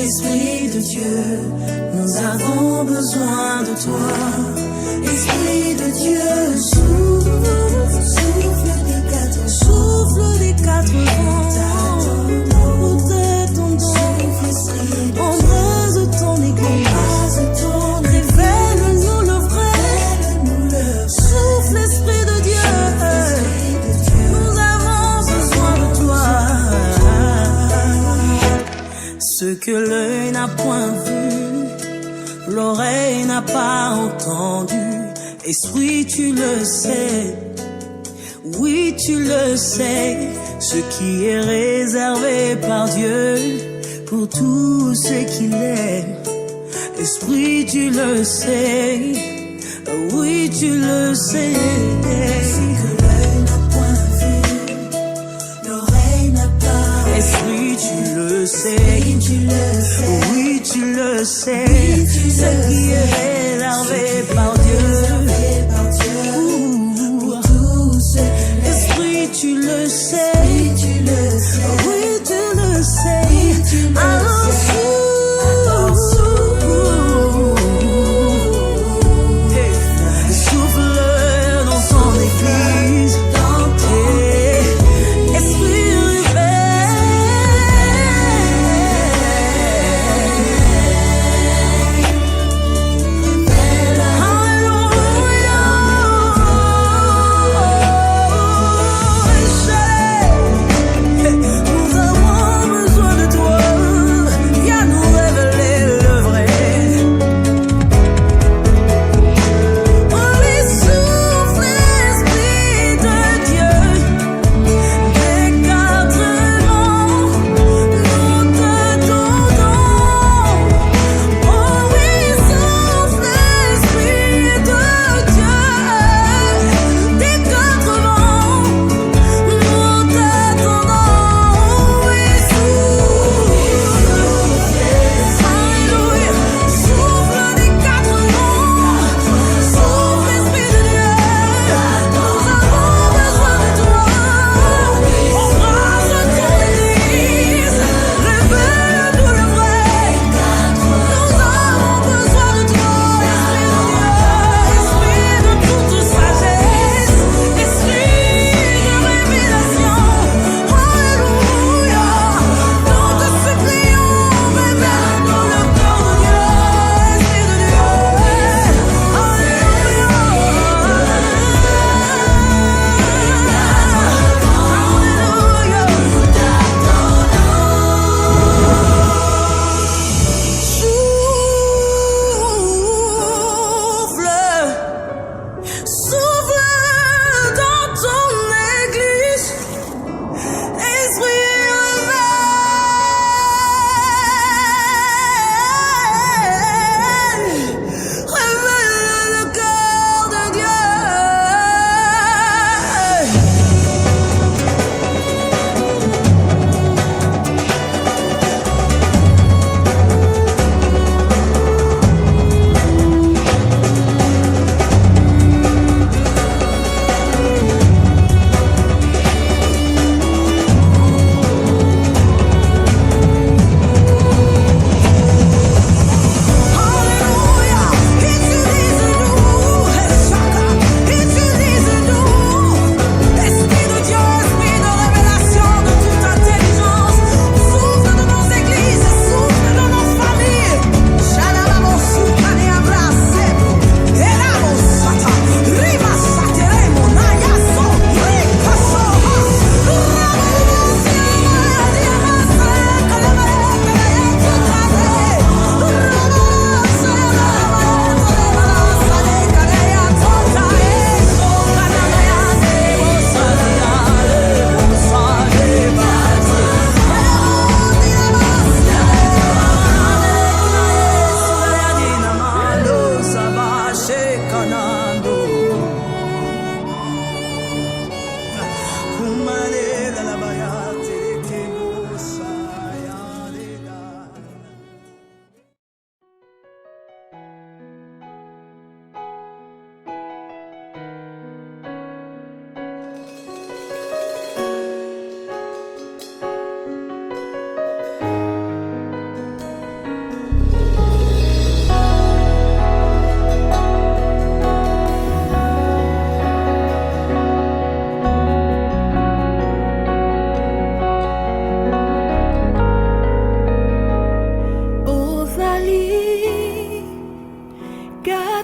Esprit de Dieu, nous avons besoin de toi. Esprit de Dieu, souffle des quatre vents. Nous t'attendons, embrase ton église, révèle-nous le vrai. Souffle, Esprit de Dieu, nous avons besoin de toi. Ce que l'œil n'a point vu, l'oreille n'a pas entendu. Esprit, tu le sais, oui tu le sais, ce qui est réservé par Dieu pour tout ce qu'il est. Esprit, tu le sais, oui tu le sais. Ce que l'œil n'a point vu, l'oreille n'a pas. Esprit, tu le sais, oui tu le sais, ce qui est réservé par Dieu. Esprit, tu le sais, oui tu le sais. Alors souffle dans son église, Esprit réveille.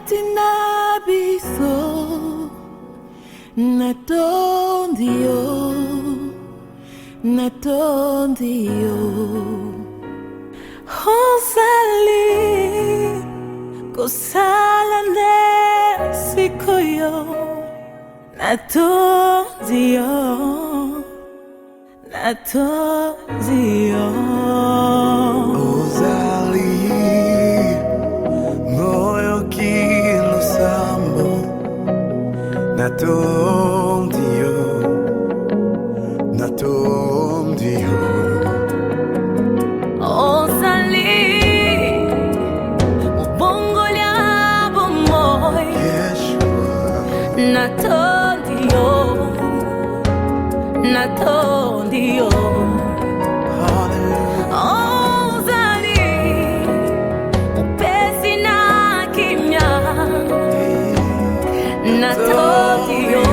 tina biso natondio Ozali kosala nde sikoyo natondio Ozali moyo kilo sambo natondio Ozali ubongo lyabo moy Yeshua natondio Hallelujah Ozali upesi na kimya natondio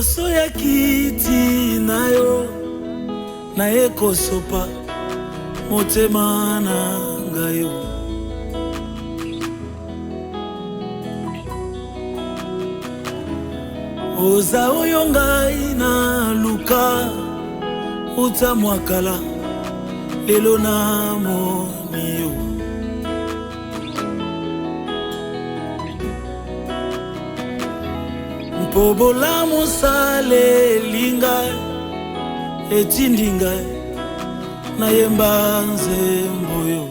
liboso ya kiti na yo naye kosopa motema na ngai yo. Oza oyo ngai na luka uta mwakala lelo na moni yo. Mpo bolamu saleli ngai etindi ngai nayemba nzembo yo.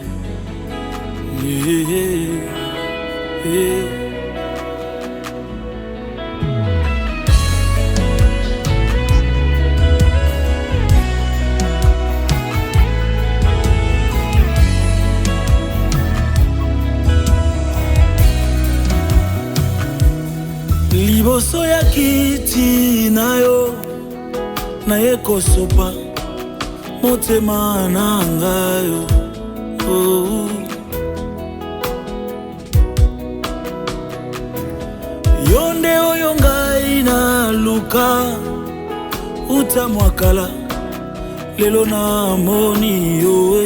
Liboso ya kiti na yo naye kosopa motema na ngai yo. Yo nde oyo ngai na luka uta mwakala lelo na moni yo.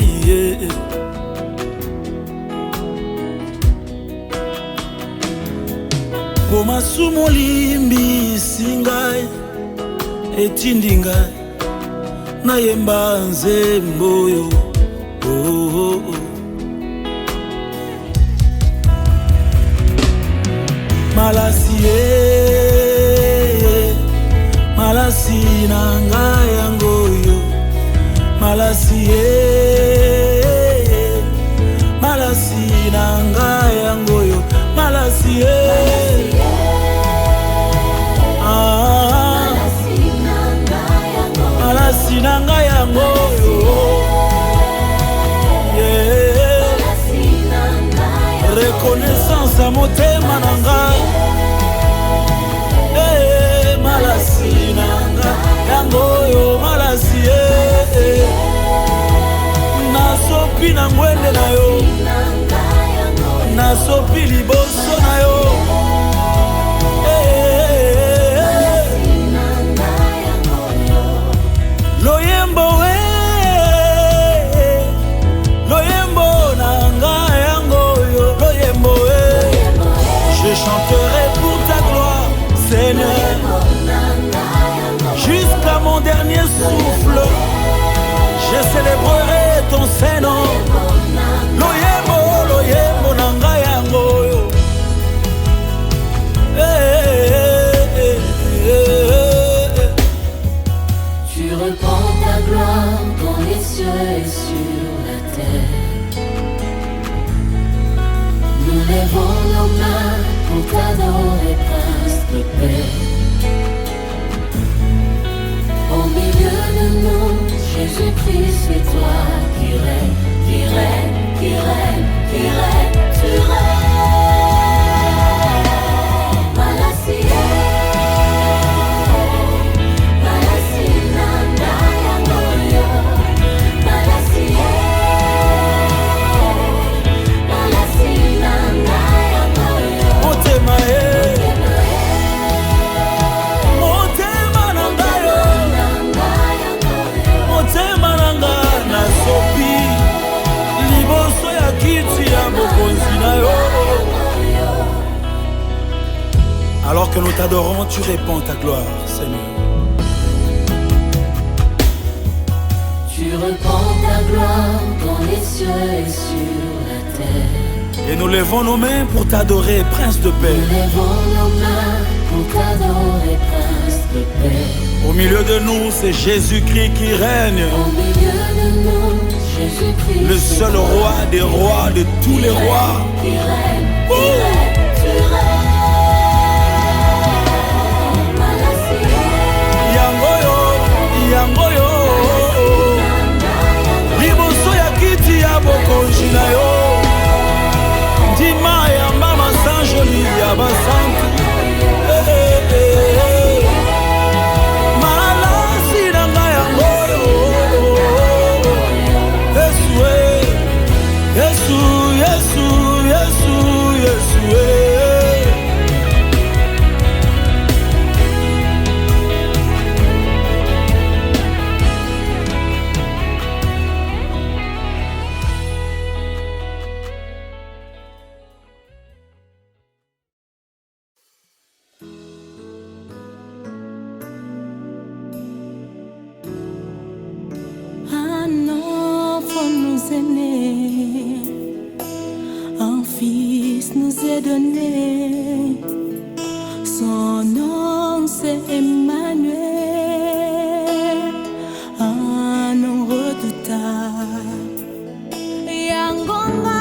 Po masumu limbisi ngai etindi ngai nayemba nzembo yo. Malasi malasi na ngai yango yo. Malasi malasi na ngai yango yo. Malasi malasi na ngai yango yo. Reconnaissance à motema na ngai. Malasi na ngai yango yo. Malasi nasopi na ngwende na yo. Nasopi liboso na yo. Loyembo loyembo na ngai yango yo. Loyembo je chanterai pour ta gloire Seigneur jusqu'à mon dernier souffle. Je célébrerai ton Saint-Nom. Loyembo loyembo na ngai yango yo. Tu répands ta gloire dans les cieux et sur la terre. Nous lèvons nos mains pour t'adorer, Prince de paix. Au milieu de nous, Jésus-Christ, c'est toi qui règne, qui règne, qui règne, qui règne, tu règnes. Alors que nous t'adorons, tu répands ta gloire, Seigneur. Tu répands ta gloire dans les cieux et sur la terre. Et nous levons nos mains pour t'adorer, Prince de paix. Nous levons nos mains pour t'adorer, Prince de paix. Au milieu de nous, c'est Jésus-Christ qui règne. Au milieu de nous, Jésus-Christ, le seul roi des rois, de tous les rois. Qui règne, qui règne, tu règnes. Yangoyo liboso ya kiti ya bokonzi na yo. Ndima ya mama sanjoli ya basanti. Malasi na ngai yangoyo. Yesu, Yesu, Yesu, Yesu, Yesu. un fils nous est donné. Son nom c'est Emmanuel, un nom redoutable. Yangonga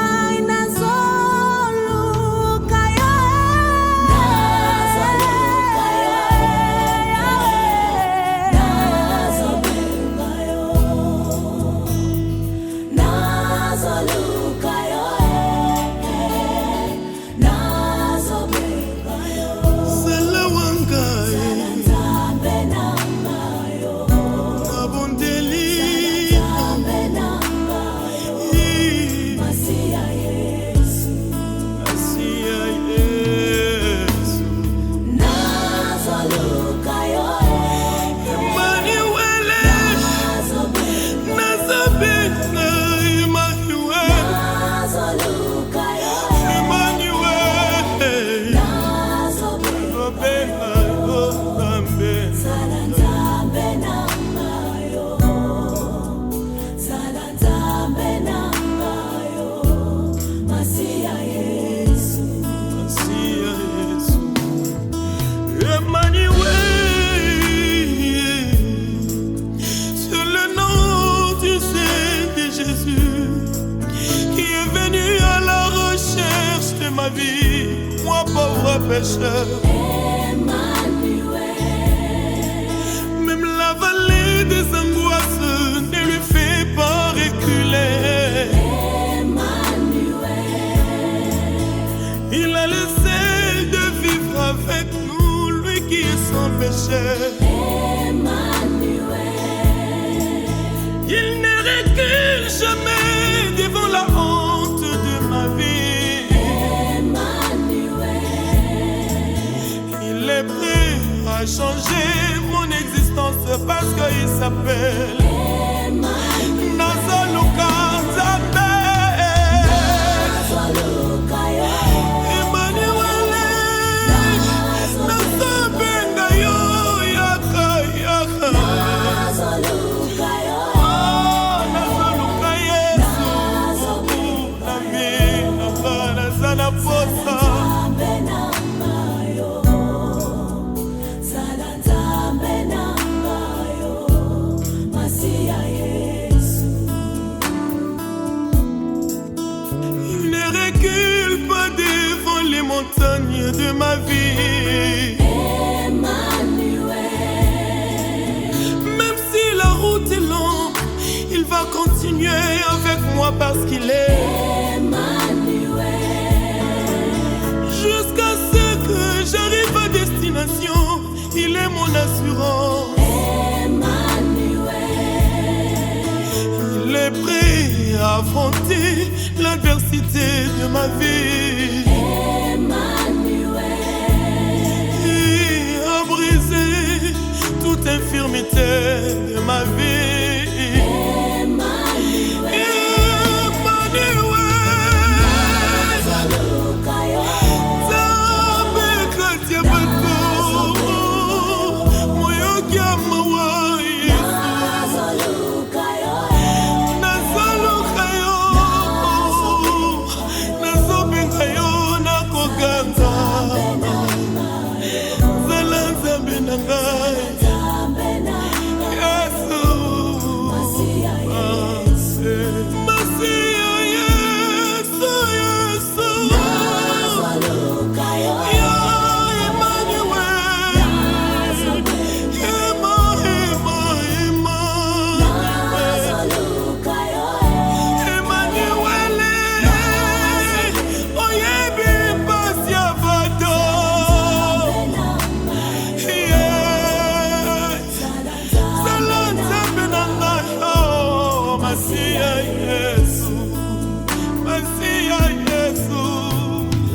moi pauvre pécheur. Emmanuel. Même la vallée des angoisses ne lui fait pas reculer. Emmanuel. Il a laissé de vivre avec nous, lui qui est sans péché. Emmanuel. Il ne recule jamais devant la honte de ma vie. Il est prêt à changer mon existence parce qu'il s'appelle Nazaluka Nzambe. Emmanuel, Nzambe ngayo yaka yaka. Nazaluka Yesu, nami nabana sana posa. Montagne de ma vie. Emmanuel. Même si la route est longue, il va continuer avec moi parce qu'il est Emmanuel. Jusqu'à ce que j'arrive à destination, il est mon assurance. Emmanuel. Il est prêt à affronter l'adversité de ma vie. Toute infirmité de ma vie. Emmanuel.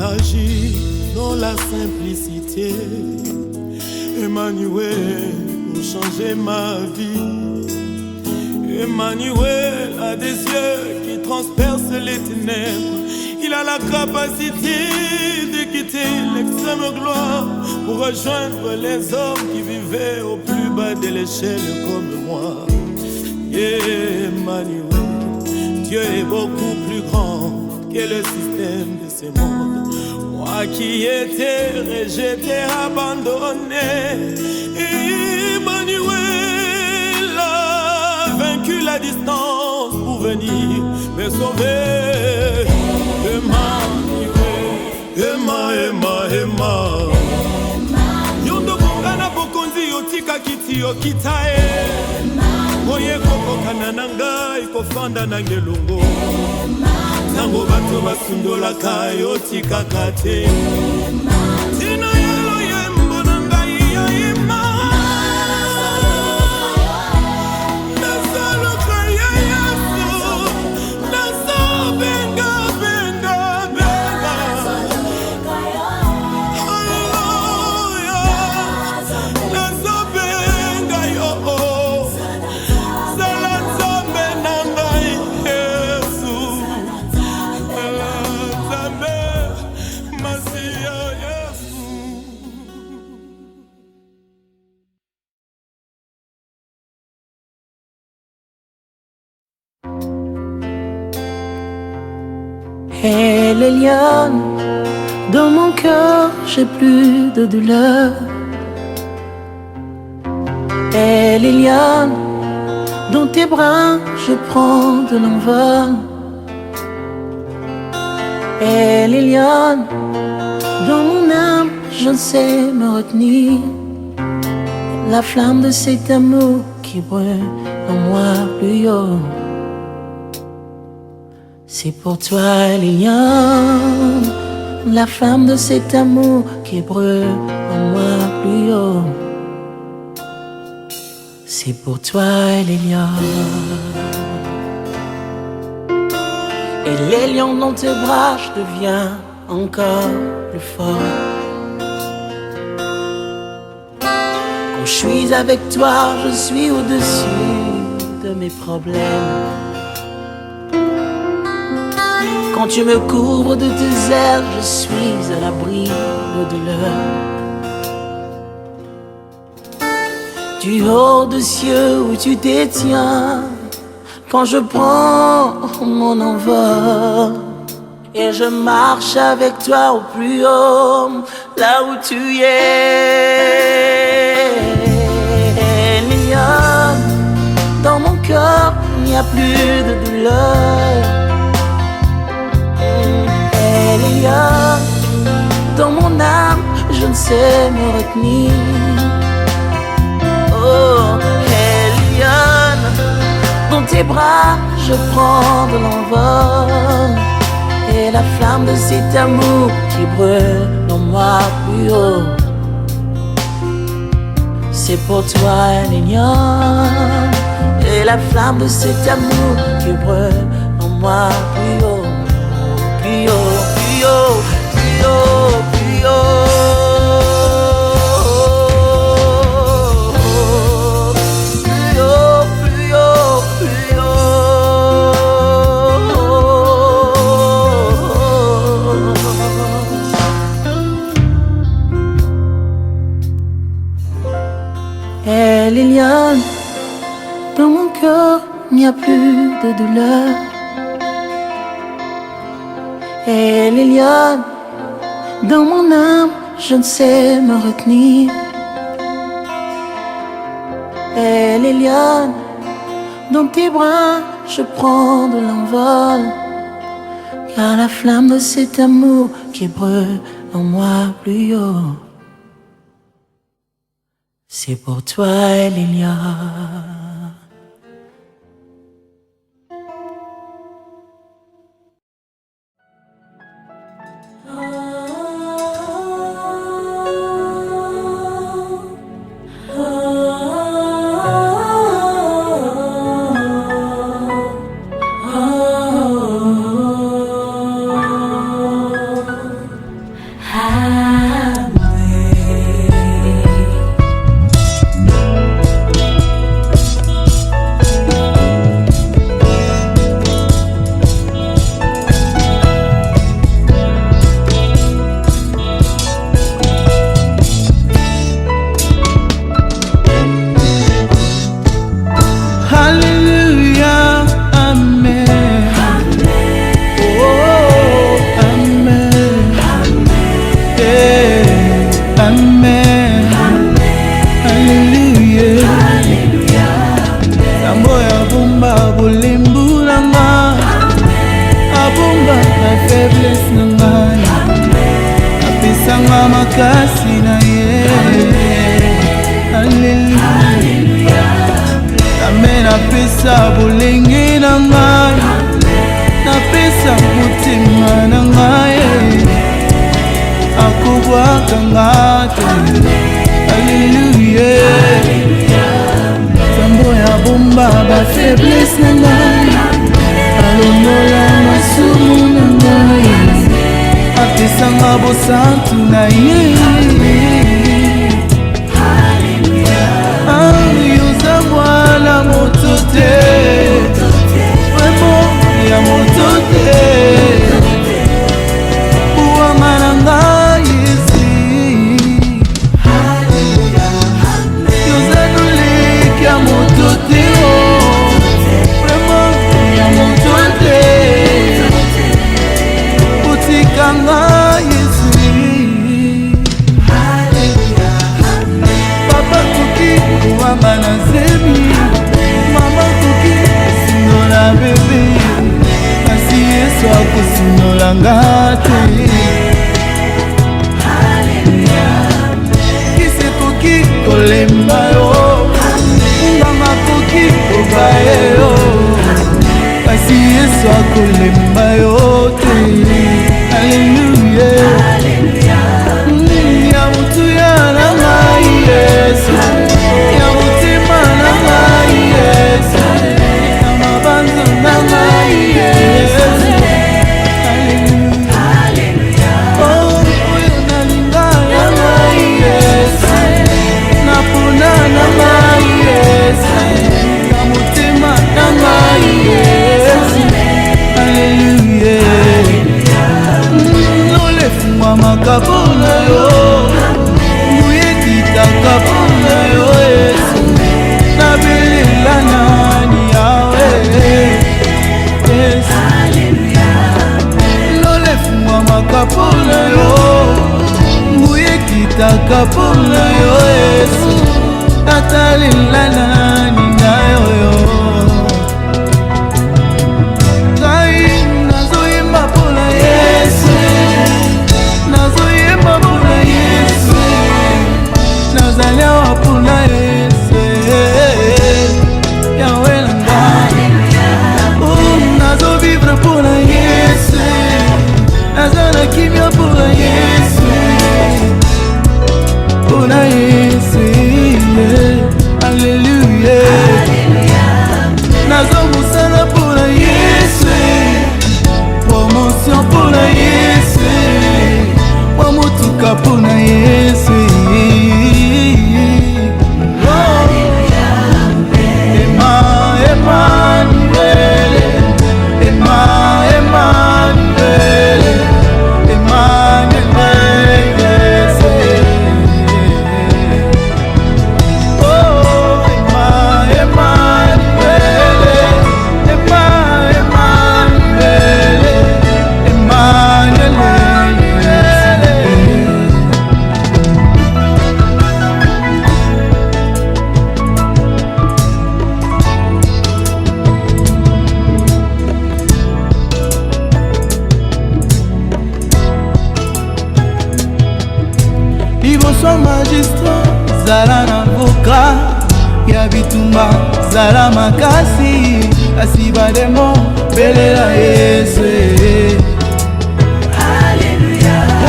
Agis dans la simplicité, Emmanuel, pour changer ma vie. Emmanuel a des yeux qui transpercent les ténèbres. Il a la capacité de quitter l'extrême gloire pour rejoindre les hommes qui vivaient au plus bas de l'échelle comme moi. Emmanuel, Dieu est beaucoup plus grand que le système de ce monde. Moi qui étais rejeté, abandonné, Emmanuel a vaincu la distance pour venir me sauver. Emmanuel, Emma. Yondo kongana bokonzi yotika kiti yokitae. Oye koko kanananga ikofanda nangelungo. Tango bato basundola kayo tika kate. Tina yelo yembo nangai ya ima. Nasalo kaya yaso. Naso benga. Hallelujah. Naso benga yo. Elle est lionne, dans mon cœur j'ai plus de douleur. Elle est lionne, dans tes bras je prends de l'envol. Elle est lionne, dans mon âme je ne sais me retenir. La flamme de cet amour qui brûle en moi plus haut. C'est pour toi, Liliane, la flamme de cet amour qui brûle en moi plus haut. C'est pour toi, Liliane. Et les lions dans tes bras, je deviens encore plus fort. Quand je suis avec toi, je suis au-dessus de mes problèmes. Quand tu me couvres de tes ailes, je suis à l'abri de douleur. Du haut des cieux où tu détiens, quand je prends mon envol et je marche avec toi au plus haut, là où tu es. Liliane, dans mon cœur, il n'y a plus de douleur. Liliane, dans mon âme, je ne sais me retenir. Oh, Liliane, dans tes bras, je prends de l'envol. Et la flamme de cet amour qui brûle en moi plus haut. C'est pour toi, Liliane. Et la flamme de cet amour qui brûle en moi plus haut. Plus haut, plus haut, plus haut, plus haut. Plus haut, plus haut, plus haut. Et Liliane, dans mon cœur, il n'y a plus de douleur. Et Liliane, dans mon âme, je ne sais me retenir. Et Liliane, dans tes bras, je prends de l'envol. Car la flamme de cet amour qui brûle en moi plus haut. C'est pour toi, Liliane. makasi na ye. Alleluia. Amen. Napesa bolenge na ngai, napesa mutima na ngai, akobwaka ngai te. Alleluia. Nzambe ya bomba ba faiblesse na ngai, alongola masumu na ngai, apesanga bosantu na ye. Yoza mwana moto te, vraiment ya moto te, uwanga na ngai Yesu. Yoza noleki ya moto te, vraiment ya moto te, utika ngai Yesu. Papa koki kuwanga na zemi, mama koki sinola bebe, kasi Yesu akosinola nga te. Kisi koki kolemba yo, nganga koki kobaye yo, kasi Yesu akolemba yo te. Alleluia. Ya mutu ya na ngai Yesu, ya mutima na ngai Yesu, ya mabanzo na ngai Yesu. Alleluia. Oh, oyo nalinga na ngai Yesu, napona na ngai Yesu, ya mutima na ngai Yesu. Alleluia. Nolefungwa makapo na yo, muyekitaka pona yo Yesu, nabelela nani yawe Yesu. Nolefungwa makapo na yo, muyekitaka pona yo Yesu, natalela nani na yo. Ngai nazoyemba pona Yesu, nazoyemba pona Yesu, nazali awa pona Yesu, yawe na ngai. Nazovivre pona Yesu, naza na kimia pona Yesu, pona Yesu. Alleluia. Nazomosala pona Yesu, promotion pona Yesu, wa motuka pona Yesu. Liboso magistrat zala na avoka, ya bitumba zala makasi, kasi bademo belela Yesu.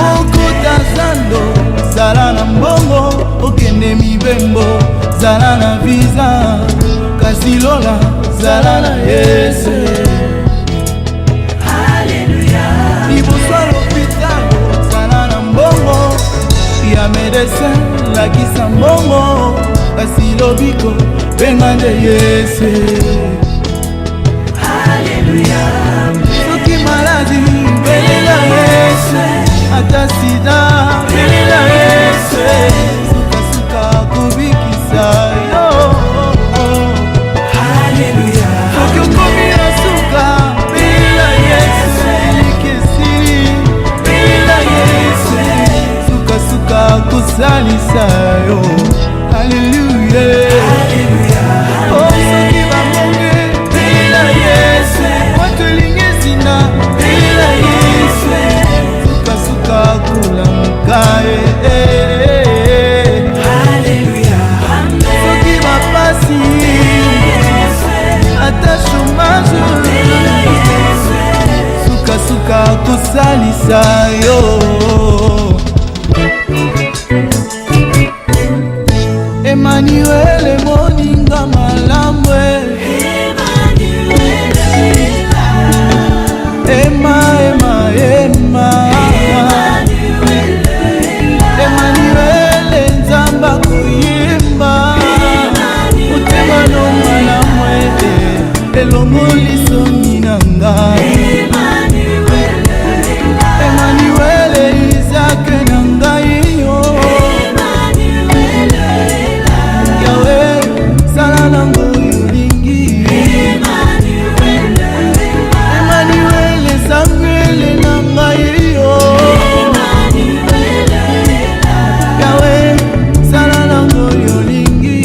Okota zando zala na mbongo, okende mibembo zala na visa, kasi lola zala na Yesu. Liboso l'hôpital zala na mbongo, ya medecin lakisa mbongo, kasi lobiko benga nde Yesu. Soki maladi belela Yesu, ata sida belela Yesu, sukasuka kobikisa yo. Soki okomi na suka belela Yesu, likesili belela Yesu, sukasuka kosalisa yo. Alleluia. Oh, soki bamonge belela Yesu, watu elingi zina belela Yesu, sukasuka kulanga yo. Emmanuel moninga malamwe, Emma Emma Emma, Emmanuel nzamba kuyimba, motema no malamwe, elongo lisoni nanga. Emmanuel Isaac nangai yo, Yahweh sala nango yolingi. Emmanuel Samuel nangai yo, Yahweh sala nango yolingi.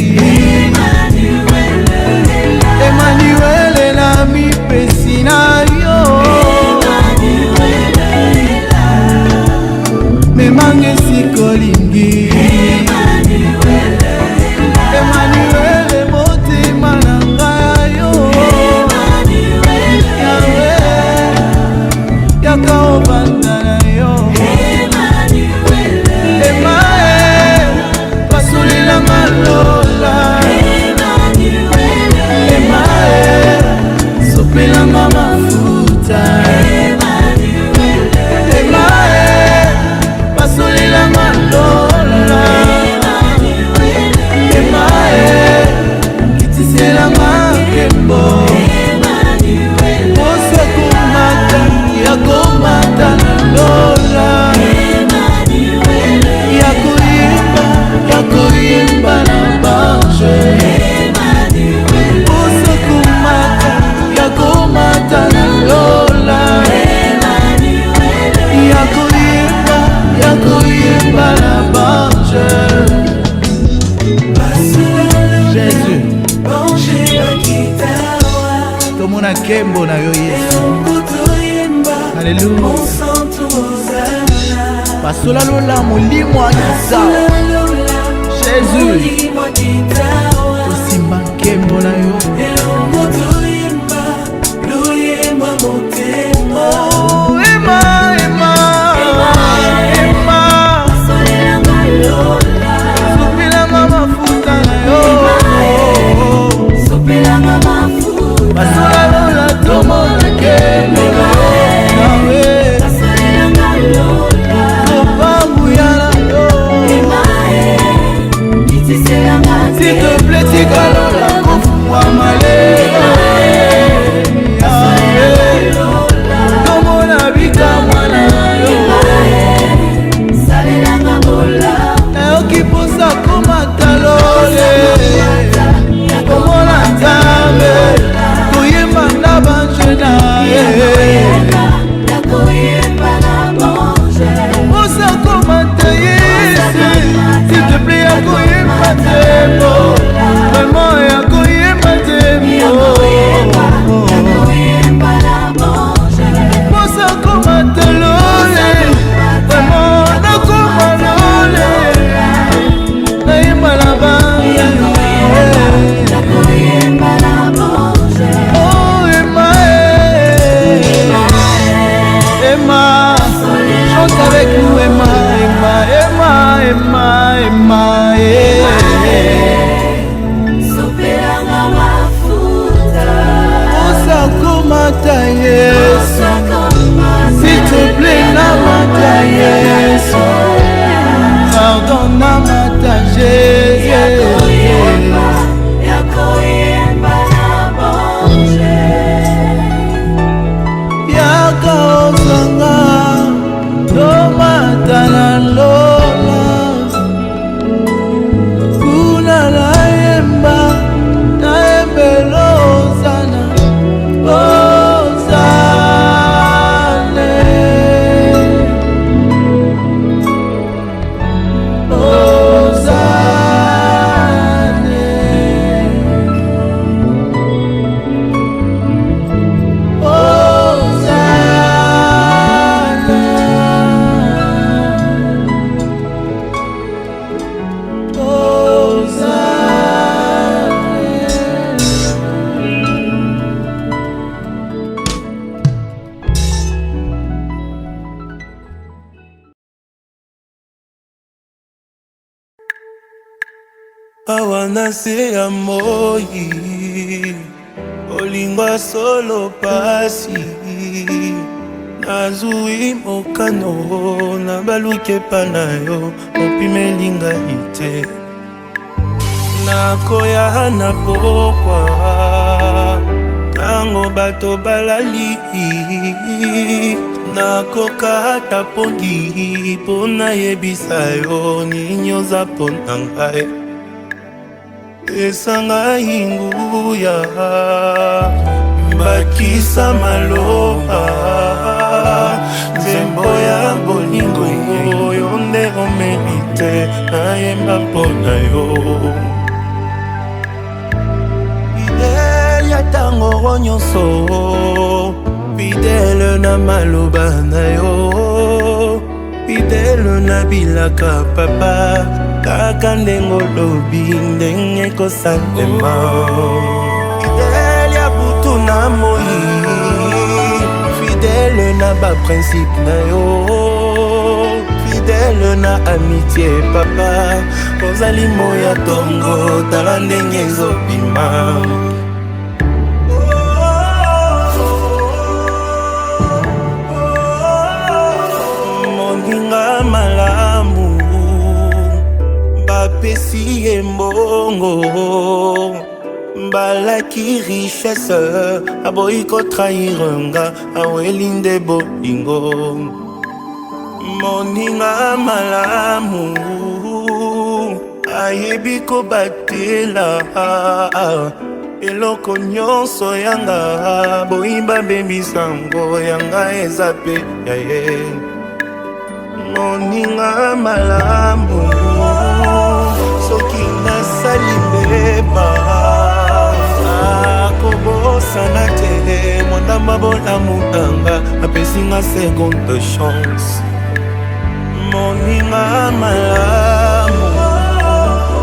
Emmanuel na mipesi na yo, memange sikolingi. Emmanuel motema na ngai yo, Yahweh yaka obanda na yo. Emae pasolelanga lola, Emae sopelanga mafuta, Emae pasolelanga lola, Emae kitiselanga kembo. Ose kumata yakomata na lola, yakoyimba na marche. Ose kumata yakomata na lola, yakoyimba na marche. Jésus, tomona kembo na yo Yesu. Alléluia. Pasola lola molimo akisa. Jésus, tosimba kembo na yo. Oh, Emma, Emma, Emma, sopelanga mafuta na yo. Pasola lola tomona kembo na yo. Topambuyana yo. S'il te plaît, tika lola kofungwa malema. awana se ya moi olingwa solo pasi nazwi mokano na baluke pa na yo opimelinga ite nakoya na pokwa tango bato balali nakoka ata pongi mpo nayebisa yo nini oza mpo na ngai esanga inguya bakisa maloba nzembo ya bolingo yo nde omerite nayemba mpo na yo ya tango nyonso fidèle na maloba na yo fidèle na bilaka papa kaka ndenge olobi ndenge kosalema fidèle ya butu na moi fidèle na baprincipe na yo fidèle na amitié papa ozali moya tongo tala ndenge ezobima moninga malamu bapesi ye mbongo balaki richesse aboyi kotrahirenga aweli nde bolingo moninga malamu ayebi kobatela eloko nyonso yanga boyimba bebisango yanga eza pe yaye moninga malamu soki nasali mbeba akobosana te mwandamba bolamu nanga apesinga seconde chance moninga malamu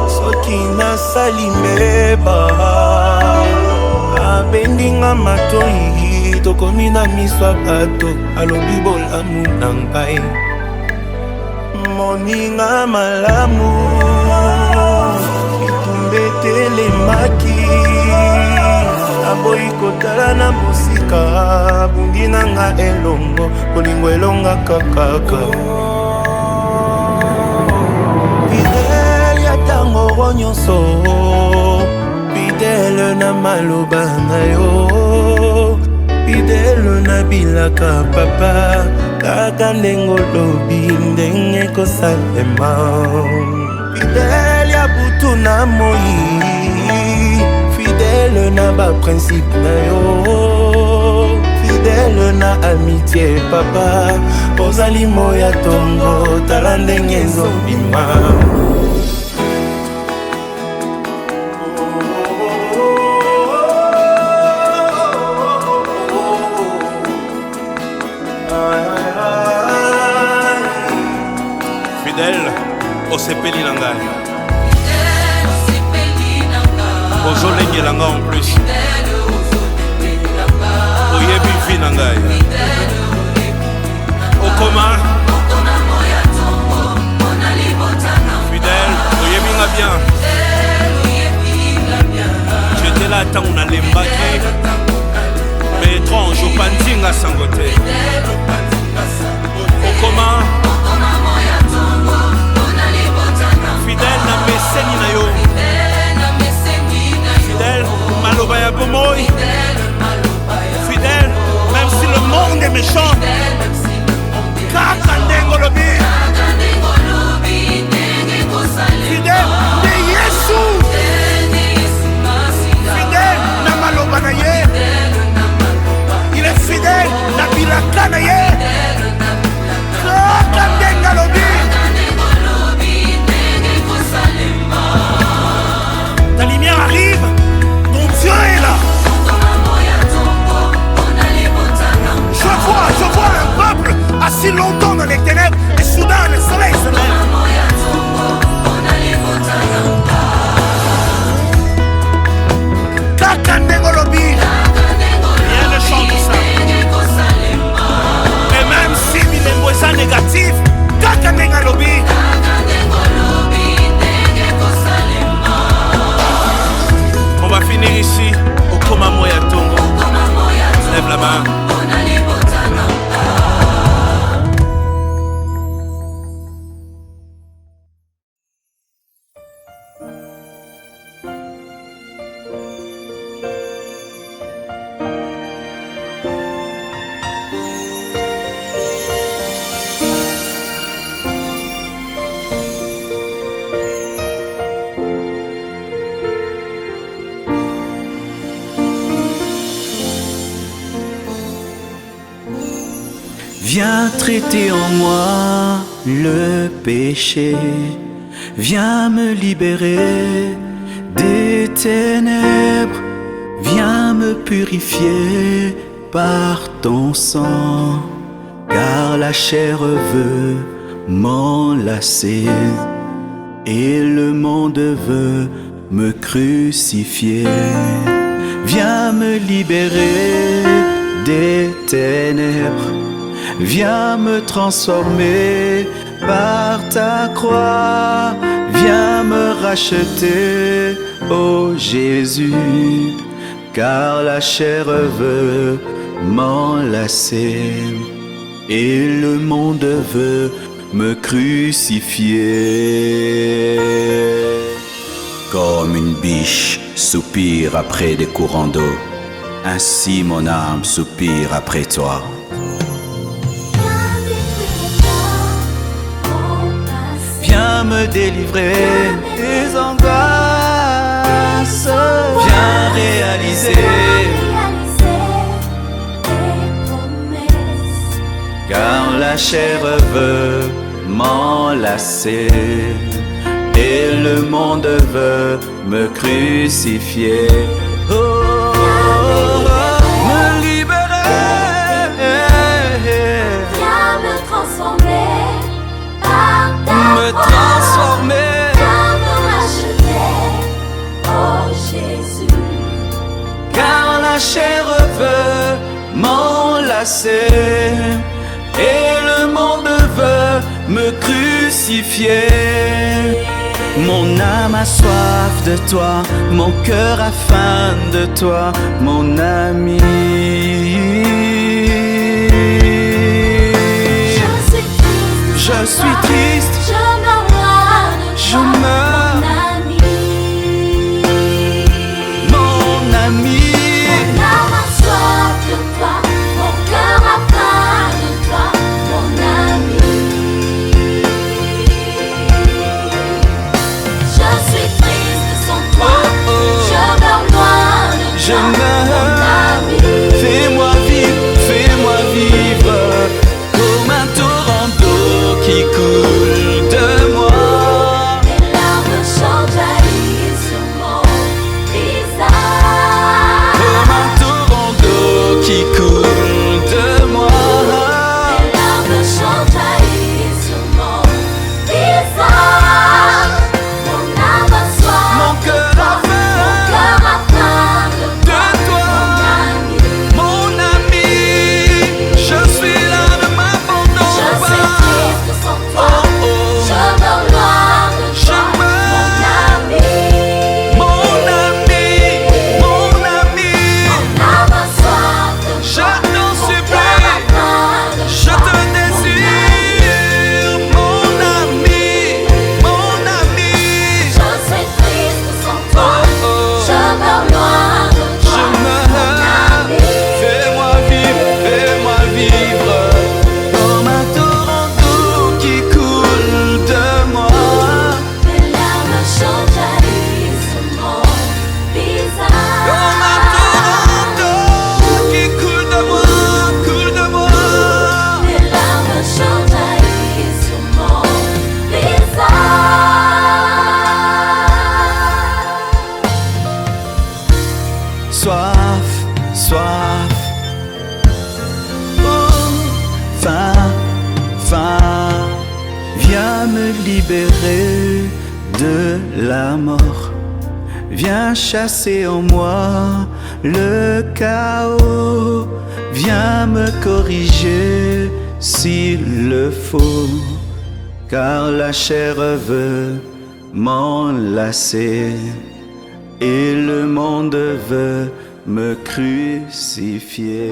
soki nasali mbeba abendinga matoi tokomi na miso bato alobi bolamu na ngai moninga malamu itumbetelemaki aboyi kotala na mosika bundi nanga elongo bolingo elongaka kaka fidèle ya tango nyonso fidèle na maloba na yo fidèle na bilaka papa kaka ndenge olobi ndenge kosalema fidèle ya butu na moi fidèle na baprincipe na yo fidèle na amitié papa ozali moya tongo tala ndenge ezobima fidèle osepeli na ngai ozolengela nga en plus oyebi vi na ngai okoma fidèle oyebi nga bien j'étais là ntango nalembaki mais étrange opandinga sango te okoma fidèle na meseni na yo fidèle maloba ya bomoi fidèle même si le monde est méchant kaka ndenge olobi fidèle nde yesu fidèle na maloba na ye il est fidèle na bilaka na ye kaka ndenge alobi ta lumière arrive, ton Dieu est là. Je vois un peuple assis longtemps dans les ténèbres et soudain le soleil se lève. Rien ne change ça. Et même si il est négatif, Kaka Nengalobi. Viens traiter en moi le péché, viens me libérer des ténèbres, viens me purifier par ton sang, car la chair veut m'enlacer et le monde veut me crucifier. Viens me libérer des ténèbres, viens me transformer par ta croix, viens me racheter, ô Jésus, car la chair veut m'enlacer et le monde veut me crucifier. Comme une biche soupire après des courants d'eau, ainsi mon âme soupire après toi. Viens me délivrer des angoisses, viens réaliser car la chair veut m'enlacer et le monde veut me crucifier. Oh, me libérer, viens me transformer par ta me transformer, viens me racheter, oh Jésus, car la chair veut m'enlacer et le monde veut me crucifier. Mon âme a soif de toi, mon cœur a faim de toi, mon ami. Je suis triste, je meurs loin de toi, je meurs, mon ami. mon ami. Mon âme a soif de toi, mon cœur a faim de toi, mon ami. Je suis triste sans toi, je meurs loin de toi, Je meurs, mon ami. fais-moi vivre comme un torrent d'eau qui coule de moi. Mes larmes sont jaillies sur mon visage. Comme un torrent d'eau qui coule de moi. Mes larmes sont jaillies sur mon visage. Mon âme a soif, Mon cœur a mon faim cœur a faim de de toi, toi, mon ami. Je suis là, ne m'abandonne je suis pas. triste sans toi, Oh, oh. je meurs loin de Je toi, mon ami. Mon ami, mon ami, Mon âme a soif de je toi, t'en mon cœur a supplie, faim de je toi, te désire, mon ami, mon ami. je suis triste sans toi, Oh, oh. je meurs loin de Je toi, mon meurs, ami. fais-moi vivre comme un torrent d'eau qui coule de moi. Mes larmes sont jaillies sur mon Comme un torrent visage. d'eau qui coule de moi, coule de moi. Mes larmes sont jaillies sur mon visage. Soif, soif, oh, faim, faim, viens me libérer de la mort. Viens chasser en moi le chaos, viens me corriger s'il le faut, car la chair veut m'enlacer et le monde veut me crucifier.